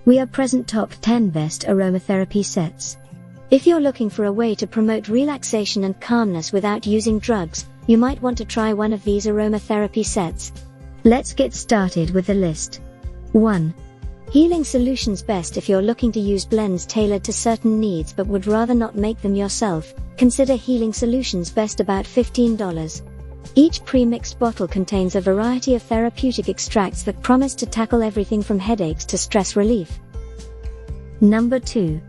We are present top 10 best aromatherapy sets. If you're looking for a way to promote relaxation and calmness without using drugs, you might want to try one of these aromatherapy sets. Let's get started with the list. 1. Healing Solutions. Best if you're looking to use blends tailored to certain needs but would rather not make them yourself, consider Healing Solutions. Best about $15. Each pre-mixed bottle contains a variety of therapeutic extracts that promise to tackle everything from headaches to stress relief. Number 2.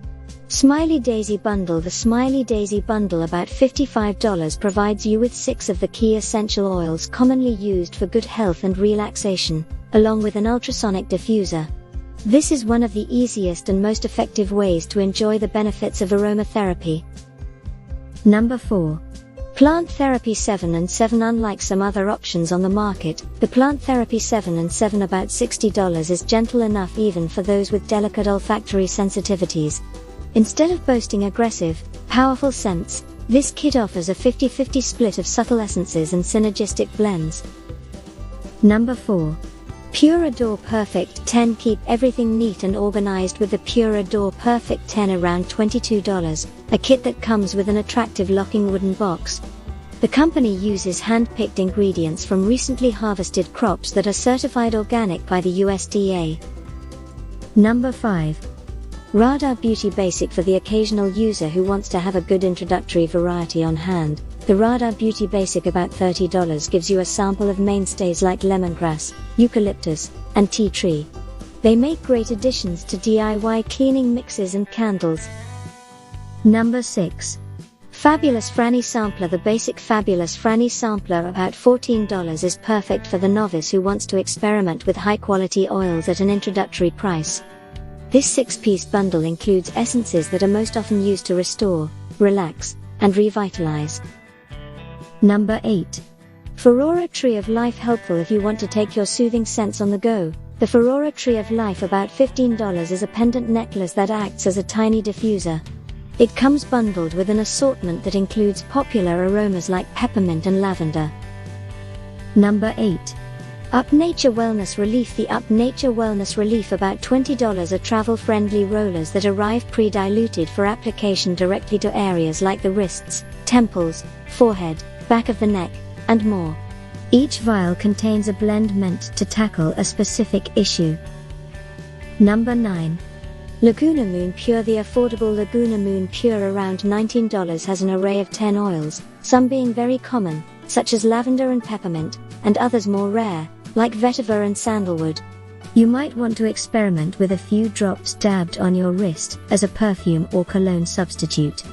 Smiley Daisy Bundle. The Smiley Daisy Bundle, about $55, provides you with 6 of the key essential oils commonly used for good health and relaxation, along with an ultrasonic diffuser. This is one of the easiest and most effective ways to enjoy the benefits of aromatherapy. Number 4. Plant Therapy 7 and 7. Unlike some other options on the market, the Plant Therapy 7 and 7, about $60, is gentle enough even for those with delicate olfactory sensitivities. Instead of boasting aggressive, powerful scents, this kit offers a 50-50 split of subtle essences and synergistic blends. Number 4. Pure Adore Perfect 10. Keep everything neat and organized with the Pure Adore Perfect 10, around $22, a kit that comes with an attractive locking wooden box. The company uses hand-picked ingredients from recently harvested crops that are certified organic by the USDA. Number 5. Radar Beauty Basic. For the occasional user who wants to have a good introductory variety on hand, the Radar Beauty Basic, about $30, gives you a sample of mainstays like lemongrass, eucalyptus, and tea tree. They make great additions to DIY cleaning mixes and candles. Number 6. Fabulous Frannie Sampler. The basic Fabulous Frannie Sampler, about $14, is perfect for the novice who wants to experiment with high-quality oils at an introductory price. This 6-piece bundle includes essences that are most often used to restore, relax, and revitalize. Number 8. Ferrara Tree of Life. Helpful if you want to take your soothing scents on the go. The Ferrara Tree of Life, about $15, is a pendant necklace that acts as a tiny diffuser. It comes bundled with an assortment that includes popular aromas like peppermint and lavender. Number 8. Up Nature Wellness Relief. The Up Nature Wellness Relief, about $20, are travel-friendly rollers that arrive pre-diluted for application directly to areas like the wrists, temples, forehead, back of the neck, and more. Each vial contains a blend meant to tackle a specific issue. Number 9. Lacuna Moon Pure. The affordable Lacuna Moon Pure, around $19, has an array of 10 oils, some being very common, such as lavender and peppermint, and others more rare, like vetiver and sandalwood. You might want to experiment with a few drops dabbed on your wrist as a perfume or cologne substitute.